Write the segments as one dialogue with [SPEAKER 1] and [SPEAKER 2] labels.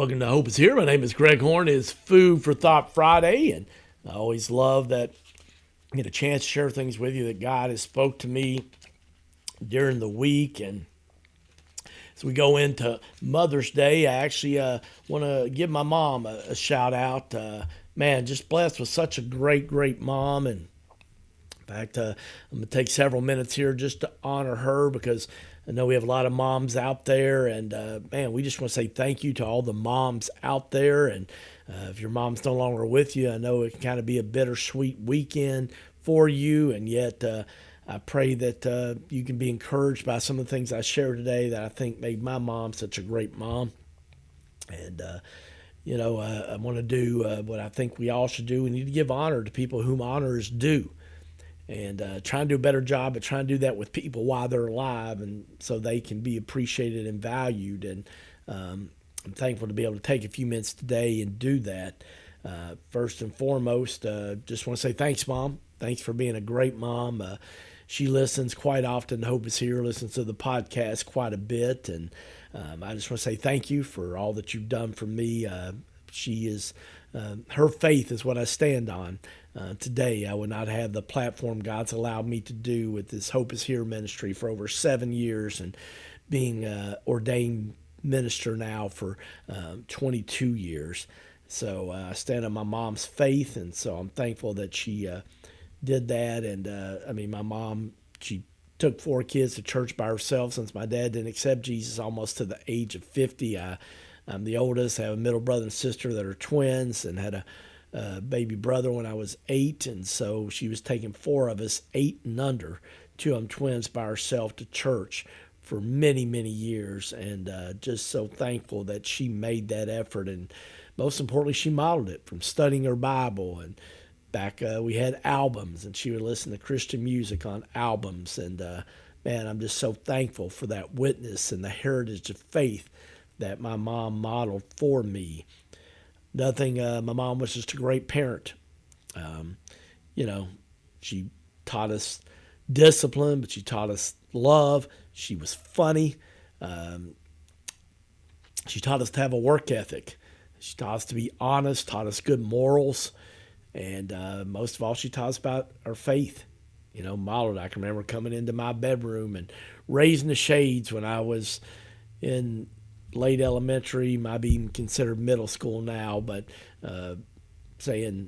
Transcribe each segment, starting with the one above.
[SPEAKER 1] Welcome to Hope is Here. My name is Greg Horn. It's Food for Thought Friday, and I always love that I get a chance to share things with you that God has spoke to me during the week. And as we go into Mother's Day, I actually want to give my mom a shout out. Man, just blessed with such a great mom. And in fact, I'm going to take several minutes here just to honor her because I know we have a lot of moms out there. And, man, we just want to say thank you to all the moms out there. And if your mom's no longer with you, I know it can kind of be a bittersweet weekend for you. And yet I pray that you can be encouraged by some of the things I shared today that I think made my mom such a great mom. And, I want to do what I think we all should do. We need to give honor to people whom honor is due. And try and do a better job at trying to do that with people while they're alive and so they can be appreciated and valued. And I'm thankful to be able to take a few minutes today and do that. First and foremost, just want to say thanks, Mom. Thanks for being a great mom. She listens quite often. Hope is Here, listens to the podcast quite a bit. And I just want to say thank you for all that you've done for me. She is, her faith is what I stand on. Today, I would not have the platform God's allowed me to do with this Hope is Here ministry for over 7 years and being ordained minister now for 22 years. So I stand on my mom's faith, and so I'm thankful that she did that. And my mom, she took 4 kids to church by herself since my dad didn't accept Jesus almost to the age of 50. I'm the oldest. I have a middle brother and sister that are twins and had a baby brother when I was 8, and so she was taking 4 of us, 8 and under, 2 of them twins, by herself to church for many years, and just so thankful that she made that effort, and most importantly, she modeled it from studying her Bible. And back we had albums, and she would listen to Christian music on albums, and man, I'm just so thankful for that witness and the heritage of faith that my mom modeled for me. Nothing. My mom was just a great parent. She taught us discipline, but she taught us love. She was funny. She taught us to have a work ethic. She taught us to be honest, taught us good morals. And most of all, she taught us about our faith. Modeled. I can remember coming into my bedroom and raising the shades when I was in late elementary, might be even considered middle school now, but saying,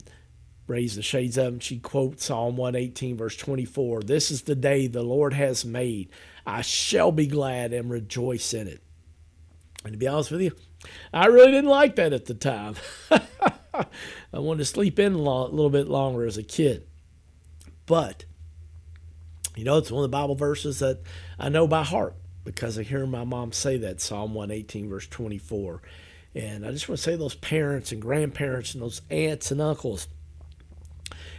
[SPEAKER 1] raise the shades up, and she quotes Psalm 118, verse 24, "This is the day the Lord has made. I shall be glad and rejoice in it." And to be honest with you, I really didn't like that at the time. I wanted to sleep in a little bit longer as a kid. But, it's one of the Bible verses that I know by heart, because I hear my mom say that, Psalm 118, verse 24. And I just want to say to those parents and grandparents and those aunts and uncles,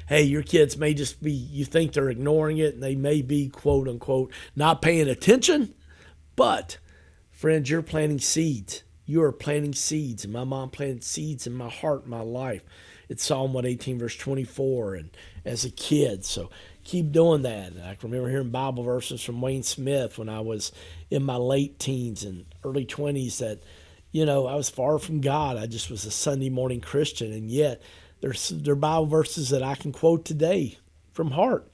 [SPEAKER 1] hey, your kids may just be, you think they're ignoring it, and they may be, quote unquote, not paying attention. But, friends, you're planting seeds. You are planting seeds. And my mom planted seeds in my heart, in my life. It's Psalm 118, verse 24, and as a kid. So keep doing that. And I can remember hearing Bible verses from Wayne Smith when I was in my late teens and early 20s that, I was far from God. I just was a Sunday morning Christian. And yet there are Bible verses that I can quote today from heart.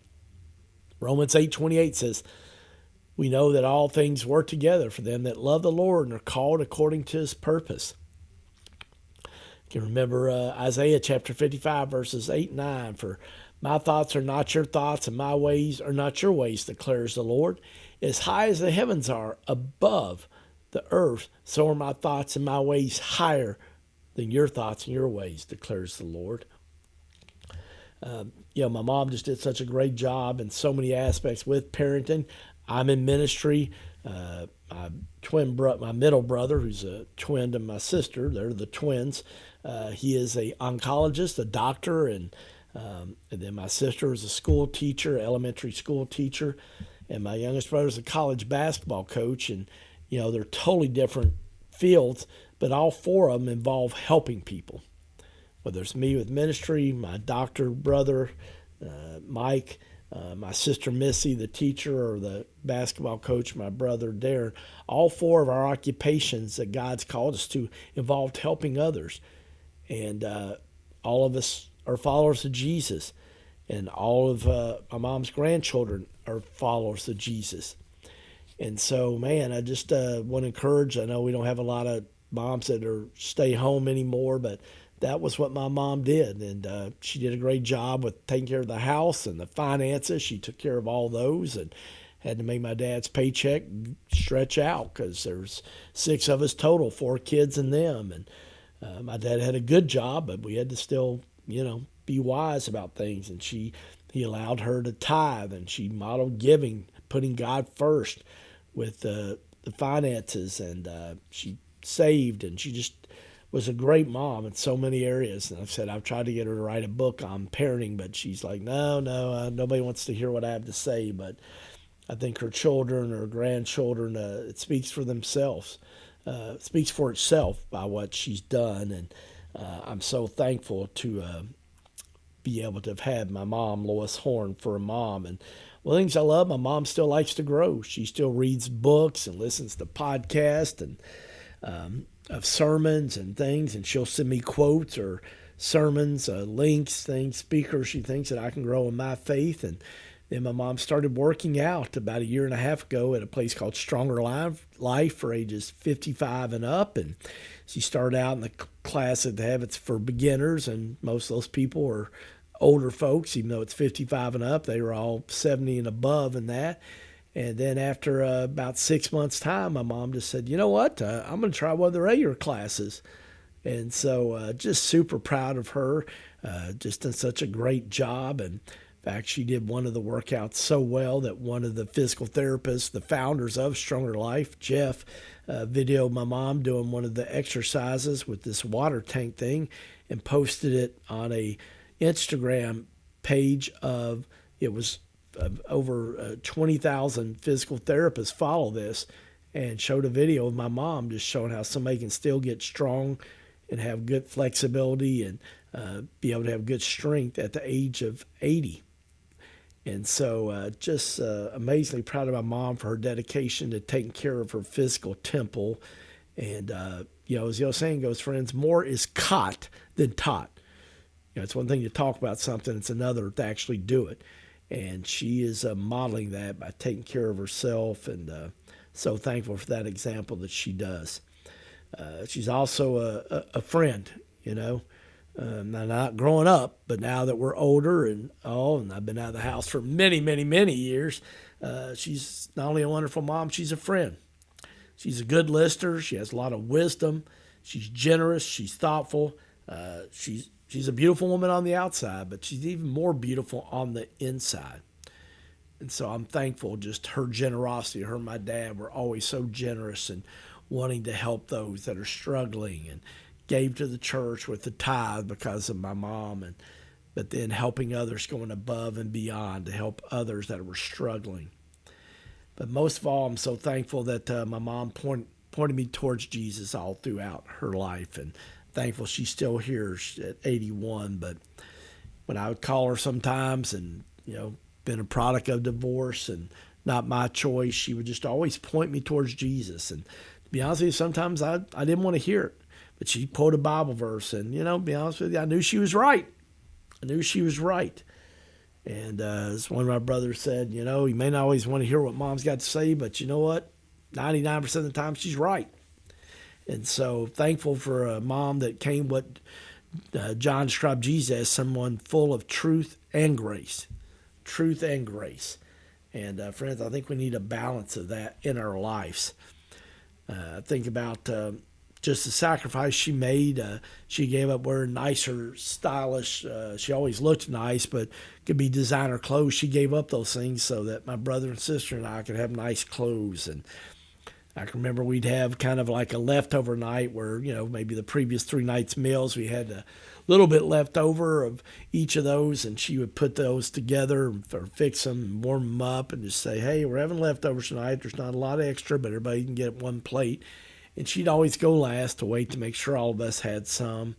[SPEAKER 1] Romans 8:28 says, "We know that all things work together for them that love the Lord and are called according to his purpose." You can remember Isaiah chapter 55, verses 8 and 9, "For my thoughts are not your thoughts, and my ways are not your ways, declares the Lord. As high as the heavens are above the earth, so are my thoughts and my ways higher than your thoughts and your ways, declares the Lord." My mom just did such a great job in so many aspects with parenting. I'm in ministry. My middle brother, who's a twin to my sister, they're the twins. He is a oncologist, a doctor, and then my sister is a school teacher, elementary school teacher, and my youngest brother is a college basketball coach. And they're totally different fields, but all 4 of them involve helping people. Whether it's me with ministry, my doctor brother, Mike, my sister Missy, the teacher, or the basketball coach, my brother Darren. All four of our occupations that God's called us to involved helping others. And all of us are followers of Jesus. And all of my mom's grandchildren are followers of Jesus. And so, man, I just want to encourage. I know we don't have a lot of moms that are stay home anymore, but that was what my mom did. And she did a great job with taking care of the house and the finances. She took care of all those and had to make my dad's paycheck stretch out because there's 6 of us total, 4 kids and them. And my dad had a good job, but we had to still, be wise about things. And he allowed her to tithe, and she modeled giving, putting God first with the finances, and she saved, and she just was a great mom in so many areas. And I've tried to get her to write a book on parenting, but she's like, no, nobody wants to hear what I have to say. But I think her children or grandchildren, it speaks for themselves. It speaks for itself by what she's done. And I'm so thankful to be able to have had my mom, Lois Horn, for a mom. And one of the things I love, my mom still likes to grow. She still reads books and listens to podcasts and of sermons and things, and she'll send me quotes or sermons, links, things, speakers she thinks that I can grow in my faith. And then my mom started working out about a year and a half ago at a place called Stronger Life for ages 55 and up. And she started out in the class that they have. It's for beginners, and most of those people are older folks, even though it's 55 and up. They were all 70 and above in that. And then after about 6 months' time, my mom just said, you know what, I'm going to try one of the regular classes. And so just super proud of her, just done such a great job. And in fact, she did one of the workouts so well that one of the physical therapists, the founders of Stronger Life, Jeff, videoed my mom doing one of the exercises with this water tank thing and posted it on a Instagram page of, it was over 20,000 physical therapists follow this, and showed a video of my mom just showing how somebody can still get strong and have good flexibility and be able to have good strength at the age of 80. And so just amazingly proud of my mom for her dedication to taking care of her physical temple. And, as the old saying goes, friends, more is caught than taught. It's one thing to talk about something, it's another to actually do it. And she is modeling that by taking care of herself, and so thankful for that example that she does. She's also a friend, not growing up, but now that we're older and I've been out of the house for many, many, many years, she's not only a wonderful mom, she's a friend. She's a good listener. She has a lot of wisdom. She's generous. She's thoughtful. She's a beautiful woman on the outside, but she's even more beautiful on the inside. And so I'm thankful, just her generosity. Her and my dad were always so generous and wanting to help those that are struggling, and gave to the church with the tithe because of my mom, but then helping others, going above and beyond to help others that were struggling. But most of all, I'm so thankful that my mom pointed me towards Jesus all throughout her life, and thankful she's still here at 81. But when I would call her sometimes, and been a product of divorce and not my choice, she would just always point me towards Jesus. And to be honest with you, sometimes I didn't want to hear it, but she quoted a Bible verse, and to be honest with you, I knew she was right. And as one of my brothers said, you may not always want to hear what mom's got to say, but you know what? 99% of the time she's right. And so thankful for a mom that came what John described Jesus as, someone full of truth and grace. Truth and grace. And friends, I think we need a balance of that in our lives. Think about just the sacrifice she made. She gave up wearing nicer, stylish. She always looked nice, but could be designer clothes. She gave up those things so that my brother and sister and I could have nice clothes. And I can remember we'd have kind of like a leftover night where, maybe the previous 3 nights' meals, we had a little bit left over of each of those, and she would put those together or fix them and warm them up and just say, hey, we're having leftovers tonight. There's not a lot of extra, but everybody can get one plate. And she'd always go last to wait to make sure all of us had some.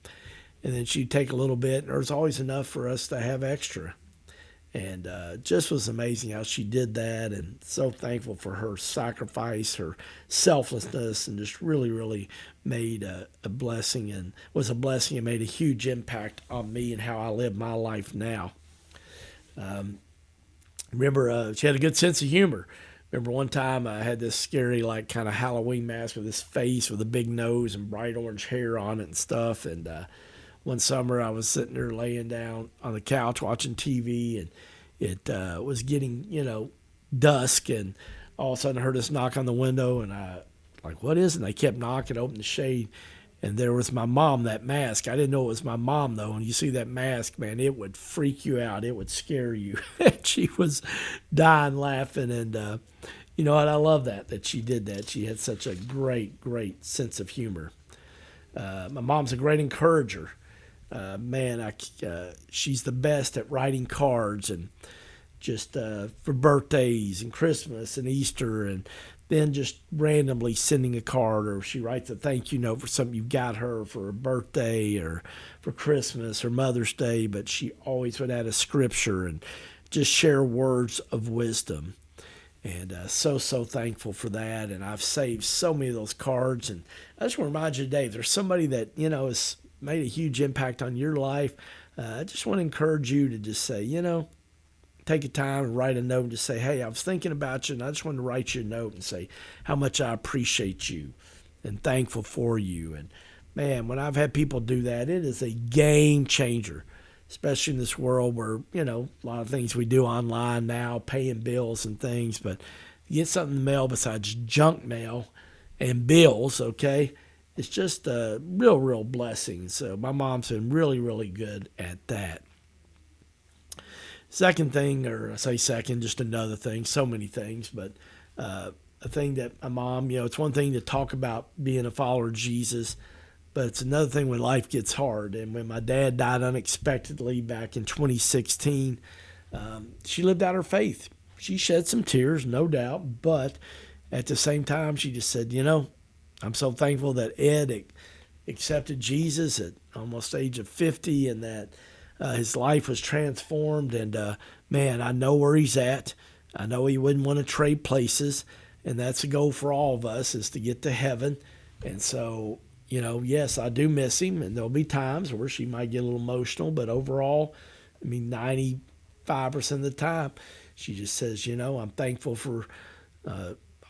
[SPEAKER 1] And then she'd take a little bit, and there was always enough for us to have extra. And just was amazing how she did that, and so thankful for her sacrifice, her selflessness, and just really, really made a blessing, and was a blessing and made a huge impact on me and how I live my life now. Remember, she had a good sense of humor. Remember one time I had this scary, like, kind of Halloween mask with this face with a big nose and bright orange hair on it and stuff. And one summer I was sitting there laying down on the couch watching TV, and it was getting, dusk, and all of a sudden I heard this knock on the window, and I, like, what is it? And they kept knocking, opened the shade, and there was my mom, that mask. I didn't know it was my mom, though. And you see that mask, man, it would freak you out. It would scare you. She was dying laughing. And you know what? I love that she did that. She had such a great, great sense of humor. My mom's a great encourager. Man, she's the best at writing cards, and just for birthdays and Christmas and Easter, and then just randomly sending a card, or she writes a thank you note for something you got her for a birthday or for Christmas or Mother's Day. But she always would add a scripture and just share words of wisdom. And so thankful for that. And I've saved so many of those cards. And I just want to remind you today, if there's somebody that, has made a huge impact on your life, I just want to encourage you to just say, take a time and write a note and just say, hey, I was thinking about you, and I just wanted to write you a note and say how much I appreciate you and thankful for you. And man, when I've had people do that, it is a game changer, especially in this world where, a lot of things we do online now, paying bills and things, but you get something in the mail besides junk mail and bills, okay? It's just a real, real blessing. So my mom's been really, really good at that. Second thing, or I say second, just another thing, so many things, but a thing that my mom, it's one thing to talk about being a follower of Jesus, but it's another thing when life gets hard. And when my dad died unexpectedly back in 2016, she lived out her faith. She shed some tears, no doubt, but at the same time, she just said, I'm so thankful that Ed accepted Jesus at almost the age of 50, and that his life was transformed. And man, I know where he's at. I know he wouldn't want to trade places, and that's a goal for all of us, is to get to heaven. And so, yes, I do miss him, and there'll be times where she might get a little emotional, but overall, 95% of the time, she just says, I'm thankful for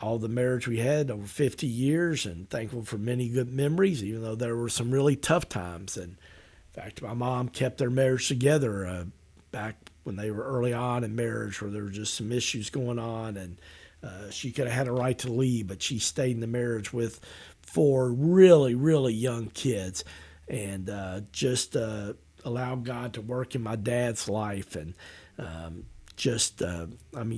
[SPEAKER 1] all the marriage we had over 50 years, and thankful for many good memories, even though there were some really tough times. And in fact, my mom kept their marriage together back when they were early on in marriage, where there were just some issues going on, and she could have had a right to leave, but she stayed in the marriage with 4 really, really young kids, and just allowed God to work in my dad's life. And you're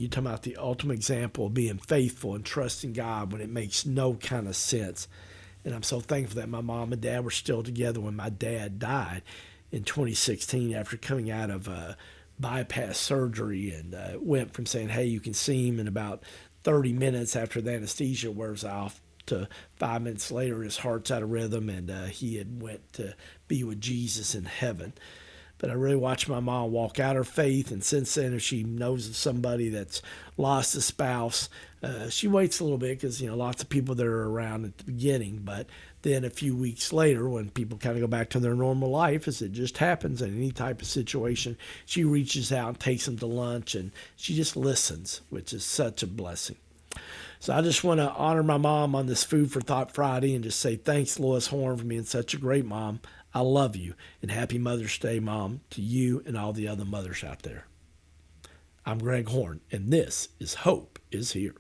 [SPEAKER 1] talking about the ultimate example of being faithful and trusting God when it makes no kind of sense. And I'm so thankful that my mom and dad were still together when my dad died in 2016 after coming out of bypass surgery, and went from saying, hey, you can see him in about 30 minutes after the anesthesia wears off, to 5 minutes later his heart's out of rhythm, and he had went to be with Jesus in heaven. But I really watched my mom walk out her faith, and since then, if she knows of somebody that's lost a spouse, she waits a little bit, because lots of people that are around at the beginning. But then a few weeks later, when people kind of go back to their normal life, as it just happens in any type of situation, she reaches out and takes them to lunch, and she just listens, which is such a blessing. So I just want to honor my mom on this Food for Thought Friday, and just say thanks, Lois Horn, for being such a great mom. I love you, and happy Mother's Day, Mom, to you and all the other mothers out there. I'm Greg Horn, and this is Hope is Here.